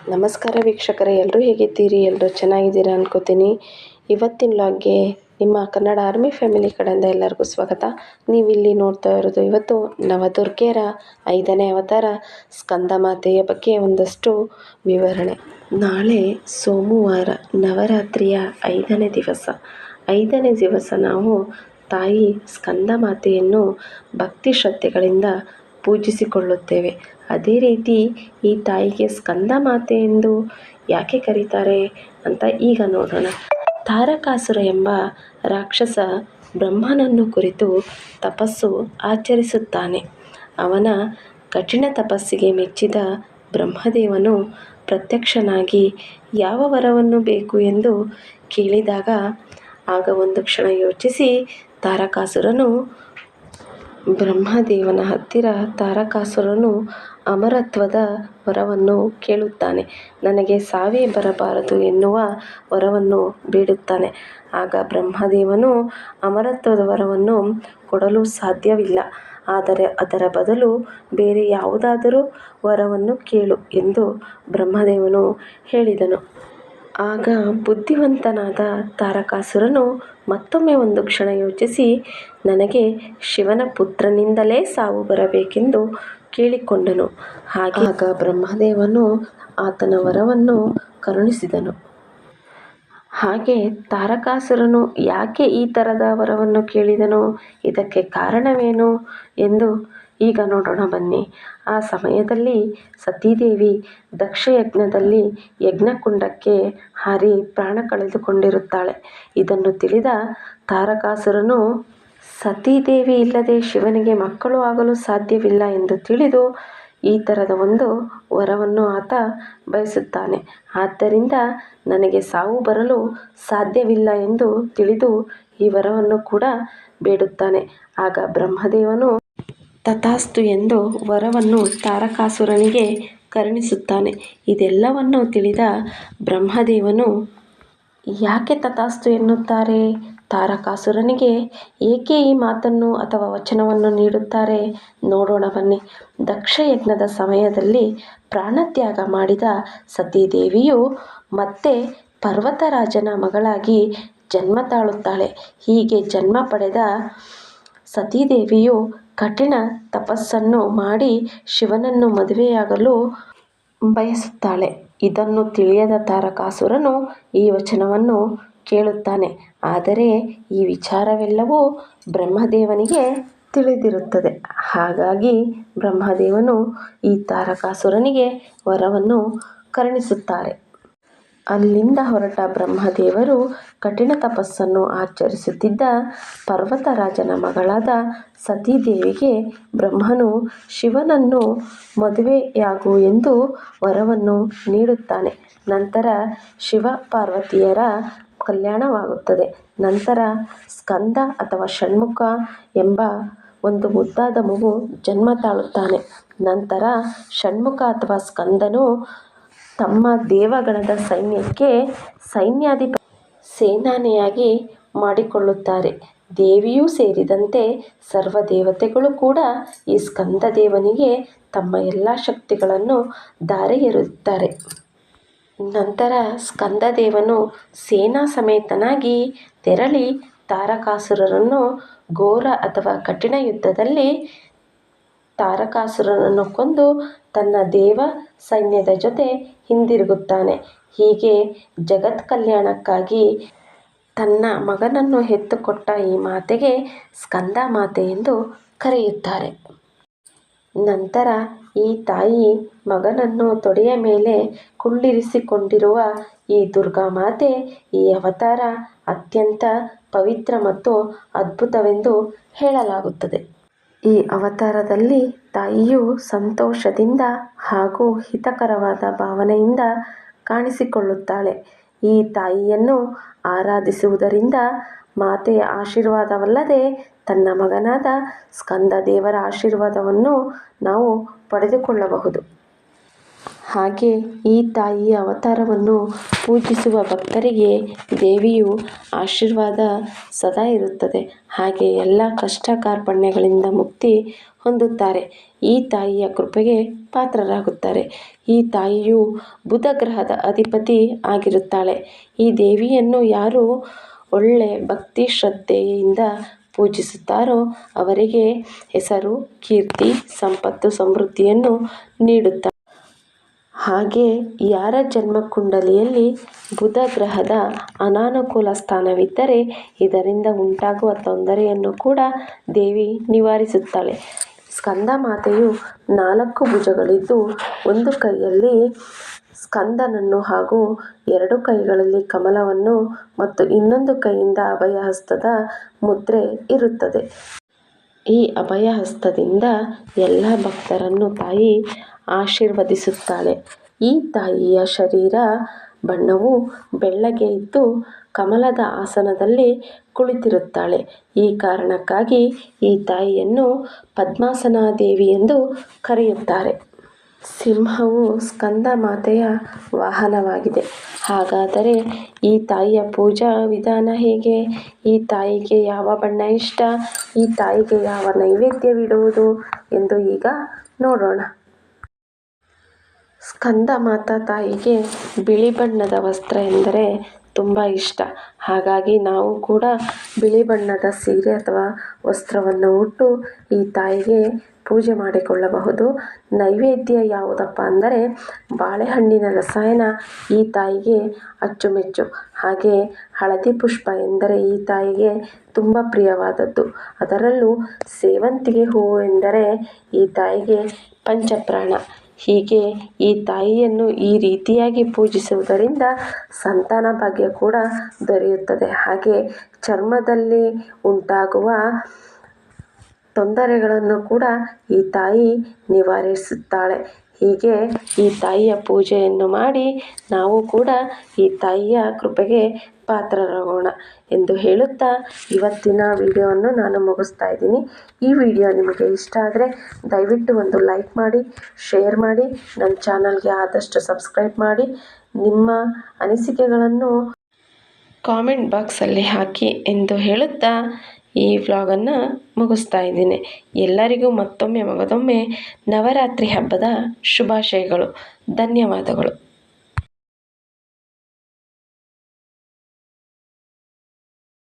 ನಮಸ್ಕಾರ ವೀಕ್ಷಕರೇ, ಎಲ್ಲರೂ ಹೇಗಿದ್ದೀರಿ? ಎಲ್ಲರೂ ಚೆನ್ನಾಗಿದ್ದೀರಾ ಅನ್ಕೋತೀನಿ. ಇವತ್ತಿನ ಲಾಗ್ಗೆ ನಿಮ್ಮ ಕನ್ನಡ ಆರ್ಮಿ ಫ್ಯಾಮಿಲಿ ಕಡೆಯಿಂದ ಎಲ್ಲರಿಗೂ ಸ್ವಾಗತ. ನೀವಿಲ್ಲಿ ನೋಡ್ತಾ ಇರೋದು ಇವತ್ತು ನವದುರ್ಗೆಯರ 5ನೇ ಅವತಾರ ಸ್ಕಂದ ಮಾತೆಯ ಬಗ್ಗೆ ಒಂದಷ್ಟು ವಿವರಣೆ. ನಾಳೆ ಸೋಮವಾರ ನವರಾತ್ರಿಯ 5ನೇ ದಿವಸ. 5ನೇ ದಿವಸ ನಾವು ತಾಯಿ ಸ್ಕಂದ ಮಾತೆಯನ್ನು ಭಕ್ತಿ ಶ್ರದ್ಧೆಗಳಿಂದ ಪೂಜಿಸಿಕೊಳ್ಳುತ್ತೇವೆ. ಅದೇ ರೀತಿ ಈ ತಾಯಿಗೆ ಸ್ಕಂದ ಮಾತೆ ಎಂದು ಯಾಕೆ ಕರೀತಾರೆ ಅಂತ ಈಗ ನೋಡೋಣ. ತಾರಕಾಸುರ ಎಂಬ ರಾಕ್ಷಸ ಬ್ರಹ್ಮನನ್ನು ಕುರಿತು ತಪಸ್ಸು ಆಚರಿಸುತ್ತಾನೆ. ಅವನ ಕಠಿಣ ತಪಸ್ಸಿಗೆ ಮೆಚ್ಚಿದ ಬ್ರಹ್ಮದೇವನು ಪ್ರತ್ಯಕ್ಷನಾಗಿ ಯಾವ ವರವನ್ನು ಬೇಕು ಎಂದು ಕೇಳಿದಾಗ, ಆಗ ಒಂದು ಕ್ಷಣ ಯೋಚಿಸಿ ತಾರಕಾಸುರನು ಬ್ರಹ್ಮದೇವನ ಹತ್ತಿರ ತಾರಕಾಸುರನು ಅಮರತ್ವದ ವರವನ್ನು ಕೇಳುತ್ತಾನೆ. ನನಗೆ ಸಾವೇ ಬರಬಾರದು ಎನ್ನುವ ವರವನ್ನು ಬೇಡುತ್ತಾನೆ. ಆಗ ಬ್ರಹ್ಮದೇವನು ಅಮರತ್ವದ ವರವನ್ನು ಕೊಡಲು ಸಾಧ್ಯವಿಲ್ಲ, ಆದರೆ ಅದರ ಬದಲು ಬೇರೆ ಯಾವುದಾದರೂ ವರವನ್ನು ಕೇಳು ಎಂದು ಬ್ರಹ್ಮದೇವನು ಹೇಳಿದನು. ಆಗ ಬುದ್ಧಿವಂತನಾದ ತಾರಕಾಸುರನು ಮತ್ತೊಮ್ಮೆ ಒಂದು ಕ್ಷಣ ಯೋಚಿಸಿ, ನನಗೆ ಶಿವನ ಪುತ್ರನಿಂದಲೇ ಸಾವು ಬರಬೇಕೆಂದು ಕೇಳಿಕೊಂಡನು. ಆಗ ಬ್ರಹ್ಮದೇವನು ಆತನ ವರವನ್ನು ಕರುಣಿಸಿದನು. ಹಾಗೆ ತಾರಕಾಸುರನು ಯಾಕೆ ಈ ಥರದ ವರವನ್ನು ಕೇಳಿದನು, ಇದಕ್ಕೆ ಕಾರಣವೇನು ಎಂದು ಈಗ ನೋಡೋಣ ಬನ್ನಿ. ಆ ಸಮಯದಲ್ಲಿ ಸತೀದೇವಿ ದಕ್ಷಯಜ್ಞದಲ್ಲಿ ಯಜ್ಞಕುಂಡಕ್ಕೆ ಹಾರಿ ಪ್ರಾಣ ಕಳೆದುಕೊಂಡಿರುತ್ತಾಳೆ. ಇದನ್ನು ತಿಳಿದ ತಾರಕಾಸುರನು ಸತೀದೇವಿ ಇಲ್ಲದೆ ಶಿವನಿಗೆ ಮಕ್ಕಳು ಆಗಲು ಸಾಧ್ಯವಿಲ್ಲ ಎಂದು ತಿಳಿದು ಈ ಥರದ ಒಂದು ವರವನ್ನು ಆತ ಬಯಸುತ್ತಾನೆ. ಆದ್ದರಿಂದ ನನಗೆ ಸಾವು ಬರಲು ಸಾಧ್ಯವಿಲ್ಲ ಎಂದು ತಿಳಿದು ಈ ವರವನ್ನು ಕೂಡ ಬೇಡುತ್ತಾನೆ. ಆಗ ಬ್ರಹ್ಮದೇವನು ತಥಾಸ್ತು ಎಂದು ವರವನ್ನು ತಾರಕಾಸುರನಿಗೆ ಕರುಣಿಸುತ್ತಾನೆ. ಇದೆಲ್ಲವನ್ನು ತಿಳಿದ ಬ್ರಹ್ಮದೇವನು ಯಾಕೆ ತಥಾಸ್ತು ಎನ್ನುತ್ತಾರೆ, ತಾರಕಾಸುರನಿಗೆ ಏಕೆ ಈ ಮಾತನ್ನು ಅಥವಾ ವಚನವನ್ನು ನೀಡುತ್ತಾರೆ ನೋಡೋಣ ಬನ್ನಿ. ದಕ್ಷಯಜ್ಞದ ಸಮಯದಲ್ಲಿ ಪ್ರಾಣತ್ಯಾಗ ಮಾಡಿದ ಸತೀದೇವಿಯು ಮತ್ತೆ ಪರ್ವತರಾಜನ ಮಗಳಾಗಿ ಜನ್ಮ ತಾಳುತ್ತಾಳೆ. ಹೀಗೆ ಜನ್ಮ ಪಡೆದ ಸತೀದೇವಿಯು ಕಠಿಣ ತಪಸ್ಸನ್ನು ಮಾಡಿ ಶಿವನನ್ನು ಮದುವೆಯಾಗಲು ಬಯಸುತ್ತಾಳೆ. ಇದನ್ನು ತಿಳಿಯದ ತಾರಕಾಸುರನು ಈ ವಚನವನ್ನು ಕೇಳುತ್ತಾನೆ. ಆದರೆ ಈ ವಿಚಾರವೆಲ್ಲವೂ ಬ್ರಹ್ಮದೇವನಿಗೆ ತಿಳಿದಿರುತ್ತದೆ. ಹಾಗಾಗಿ ಬ್ರಹ್ಮದೇವನು ಈ ತಾರಕಾಸುರನಿಗೆ ವರವನ್ನು ಕರುಣಿಸುತ್ತಾರೆ. ಅಲ್ಲಿಂದ ಹೊರಟ ಬ್ರಹ್ಮದೇವರು ಕಠಿಣ ತಪಸ್ಸನ್ನು ಆಚರಿಸುತ್ತಿದ್ದ ಪರ್ವತರಾಜನ ಮಗಳಾದ ಸತೀದೇವಿಗೆ ಬ್ರಹ್ಮನು ಶಿವನನ್ನು ಮದುವೆಯಾಗು ಎಂದು ವರವನ್ನು ನೀಡುತ್ತಾನೆ. ನಂತರ ಶಿವ ಪಾರ್ವತಿಯರ ಕಲ್ಯಾಣವಾಗುತ್ತದೆ. ನಂತರ ಸ್ಕಂದ ಅಥವಾ ಷಣ್ಮುಖ ಎಂಬ ಒಂದು ಮುದ್ದಾದ ಮಗು ಜನ್ಮ ತಾಳುತ್ತಾನೆ. ನಂತರ ಷಣ್ಮುಖ ಅಥವಾ ಸ್ಕಂದನು ತಮ್ಮ ದೇವಗಣದ ಸೈನ್ಯಕ್ಕೆ ಸೈನ್ಯಾಧಿಪತಿ ಸೇನಾನಿಯಾಗಿ ಮಾಡಿಕೊಳ್ಳುತ್ತಾರೆ. ದೇವಿಯೂ ಸೇರಿದಂತೆ ಸರ್ವ ದೇವತೆಗಳು ಕೂಡ ಈ ಸ್ಕಂದದೇವನಿಗೆ ತಮ್ಮ ಎಲ್ಲ ಶಕ್ತಿಗಳನ್ನು ಧಾರೆ ಎರೆಯುತ್ತಾರೆ. ನಂತರ ಸ್ಕಂದದೇವನು ಸೇನಾ ಸಮೇತನಾಗಿ ತೆರಳಿ ತಾರಕಾಸುರನನ್ನು ಘೋರ ಅಥವಾ ಕಠಿಣ ಯುದ್ಧದಲ್ಲಿ ತಾರಕಾಸುರನನ್ನು ಕೊಂದು ತನ್ನ ದೇವ ಸೈನ್ಯದ ಜೊತೆ ಹಿಂದಿರುಗುತ್ತಾನೆ. ಹೀಗೆ ಜಗತ್ ಕಲ್ಯಾಣಕ್ಕಾಗಿ ತನ್ನ ಮಗನನ್ನು ಹೆತ್ತುಕೊಟ್ಟ ಈ ಮಾತೆಗೆ ಸ್ಕಂದ ಮಾತೆ ಎಂದು ಕರೆಯುತ್ತಾರೆ. ನಂತರ ಈ ತಾಯಿ ಮಗನನ್ನು ತೊಡೆಯ ಮೇಲೆ ಕುಳ್ಳಿರಿಸಿಕೊಂಡಿರುವ ಈ ದುರ್ಗಾಮಾತೆ ಈ ಅವತಾರ ಅತ್ಯಂತ ಪವಿತ್ರ ಮತ್ತು ಅದ್ಭುತವೆಂದು ಹೇಳಲಾಗುತ್ತದೆ. ಈ ಅವತಾರದಲ್ಲಿ ತಾಯಿಯು ಸಂತೋಷದಿಂದ ಹಾಗೂ ಹಿತಕರವಾದ ಭಾವನೆಯಿಂದ ಕಾಣಿಸಿಕೊಳ್ಳುತ್ತಾಳೆ. ಈ ತಾಯಿಯನ್ನು ಆರಾಧಿಸುವುದರಿಂದ ಮಾತೆಯ ಆಶೀರ್ವಾದವಲ್ಲದೆ ತನ್ನ ಮಗನಾದ ಸ್ಕಂದ ದೇವರ ಆಶೀರ್ವಾದವನ್ನು ನಾವು ಪಡೆದುಕೊಳ್ಳಬಹುದು. ಹಾಗೆ ಈ ತಾಯಿಯ ಅವತಾರವನ್ನು ಪೂಜಿಸುವ ಭಕ್ತರಿಗೆ ದೇವಿಯು ಆಶೀರ್ವಾದ ಸದಾ ಇರುತ್ತದೆ. ಹಾಗೆ ಎಲ್ಲ ಕಷ್ಟ ಕಾರ್ಪಣ್ಯಗಳಿಂದ ಮುಕ್ತಿ ಹೊಂದುತ್ತಾರೆ. ಈ ತಾಯಿಯ ಕೃಪೆಗೆ ಪಾತ್ರರಾಗುತ್ತಾರೆ. ಈ ತಾಯಿಯು ಬುಧ ಗ್ರಹದ ಅಧಿಪತಿ ಆಗಿರುತ್ತಾಳೆ. ಈ ದೇವಿಯನ್ನು ಯಾರು ಒಳ್ಳೆ ಭಕ್ತಿ ಶ್ರದ್ಧೆಯಿಂದ ಪೂಜಿಸುತ್ತಾರೋ ಅವರಿಗೆ ಹೆಸರು, ಕೀರ್ತಿ, ಸಂಪತ್ತು, ಸಮೃದ್ಧಿಯನ್ನು ನೀಡುತ್ತಾಳೆ. ಹಾಗೆ ಯಾರ ಜನ್ಮಕುಂಡಲಿಯಲ್ಲಿ ಬುಧ ಗ್ರಹದ ಅನಾನುಕೂಲ ಸ್ಥಾನವಿದ್ದರೆ ಇದರಿಂದ ಉಂಟಾಗುವ ತೊಂದರೆಯನ್ನು ಕೂಡ ದೇವಿ ನಿವಾರಿಸುತ್ತಾಳೆ. ಸ್ಕಂದ ಮಾತೆಯು 4 ಭುಜಗಳಿದ್ದು ಒಂದು ಕೈಯಲ್ಲಿ ಸ್ಕಂದನನ್ನು ಹಾಗೂ 2 ಕೈಗಳಲ್ಲಿ ಕಮಲವನ್ನು ಮತ್ತು ಇನ್ನೊಂದು ಕೈಯಿಂದ ಅಭಯಹಸ್ತದ ಮುದ್ರೆ ಇರುತ್ತದೆ. ಈ ಅಭಯಹಸ್ತದಿಂದ ಎಲ್ಲ ಭಕ್ತರನ್ನು ತಾಯಿ ಆಶೀರ್ವದಿಸುತ್ತಾಳೆ. ಈ ತಾಯಿಯ ಶರೀರ ಬಣ್ಣವು ಬೆಳ್ಳಗೆ ಇದ್ದು ಕಮಲದ ಆಸನದಲ್ಲಿ ಕುಳಿತಿರುತ್ತಾಳೆ. ಈ ಕಾರಣಕ್ಕಾಗಿ ಈ ತಾಯಿಯನ್ನು ಪದ್ಮಾಸನ ದೇವಿ ಎಂದು ಕರೆಯುತ್ತಾರೆ. ಸಿಂಹವು ಸ್ಕಂದ ಮಾತೆಯ ವಾಹನವಾಗಿದೆ. ಹಾಗಾದರೆ ಈ ತಾಯಿಯ ಪೂಜಾ ವಿಧಾನ ಹೇಗೆ? ಈ ತಾಯಿಗೆ ಯಾವ ಬಣ್ಣ ಇಷ್ಟ? ಈ ತಾಯಿಗೆ ಯಾವ ನೈವೇದ್ಯವಿಡುವುದು ಎಂದು ಈಗ ನೋಡೋಣ. ಸ್ಕಂದ ಮಾತಾ ತಾಯಿಗೆ ಬಿಳಿ ಬಣ್ಣದ ವಸ್ತ್ರ ಎಂದರೆ ತುಂಬ ಇಷ್ಟ. ಹಾಗಾಗಿ ನಾವು ಕೂಡ ಬಿಳಿ ಬಣ್ಣದ ಸೀರೆ ಅಥವಾ ವಸ್ತ್ರವನ್ನು ಉಟ್ಟು ಈ ತಾಯಿಗೆ ಪೂಜೆ ಮಾಡಿಕೊಳ್ಳಬಹುದು. ನೈವೇದ್ಯ ಯಾವುದಪ್ಪ ಅಂದರೆ ಬಾಳೆಹಣ್ಣಿನ ರಸಾಯನ ಈ ತಾಯಿಗೆ ಅಚ್ಚುಮೆಚ್ಚು. ಹಾಗೆ ಹಳದಿ ಪುಷ್ಪ ಎಂದರೆ ಈ ತಾಯಿಗೆ ತುಂಬ ಪ್ರಿಯವಾದದ್ದು. ಅದರಲ್ಲೂ ಸೇವಂತಿಗೆ ಹೂವು ಎಂದರೆ ಈ ತಾಯಿಗೆ ಪಂಚಪ್ರಾಣ. ಹೀಗೆ ಈ ತಾಯಿಯನ್ನು ಈ ರೀತಿಯಾಗಿ ಪೂಜಿಸುವುದರಿಂದ ಸಂತಾನ ಭಾಗ್ಯ ಕೂಡ ದೊರೆಯುತ್ತದೆ. ಹಾಗೆ ಚರ್ಮದಲ್ಲಿ ಉಂಟಾಗುವ ತೊಂದರೆಗಳನ್ನು ಕೂಡ ಈ ತಾಯಿ ನಿವಾರಿಸುತ್ತಾಳೆ. ಹೀಗೆ ಈ ತಾಯಿಯ ಪೂಜೆಯನ್ನು ಮಾಡಿ ನಾವು ಕೂಡ ಈ ತಾಯಿಯ ಕೃಪೆಗೆ ಪಾತ್ರರಾಗೋಣ ಎಂದು ಹೇಳುತ್ತಾ ಇವತ್ತಿನ ವಿಡಿಯೋವನ್ನು ನಾನು ಮುಗಿಸ್ತಾ ಇದ್ದೀನಿ. ಈ ವಿಡಿಯೋ ನಿಮಗೆ ಇಷ್ಟ ಆದರೆ ದಯವಿಟ್ಟು ಒಂದು ಲೈಕ್ ಮಾಡಿ, ಶೇರ್ ಮಾಡಿ, ನನ್ನ ಚಾನಲ್ಗೆ ಆದಷ್ಟು ಸಬ್ಸ್ಕ್ರೈಬ್ ಮಾಡಿ. ನಿಮ್ಮ ಅನಿಸಿಕೆಗಳನ್ನು ಕಾಮೆಂಟ್ ಬಾಕ್ಸಲ್ಲಿ ಹಾಕಿ ಎಂದು ಹೇಳುತ್ತಾ ಈ ವ್ಲಾಗನ್ನು ಮುಗಿಸ್ತಾ ಇದ್ದೀನಿ. ಎಲ್ಲರಿಗೂ ಮತ್ತೊಮ್ಮೆ ಮಗದೊಮ್ಮೆ ನವರಾತ್ರಿ ಹಬ್ಬದ ಶುಭಾಶಯಗಳು. ಧನ್ಯವಾದಗಳು.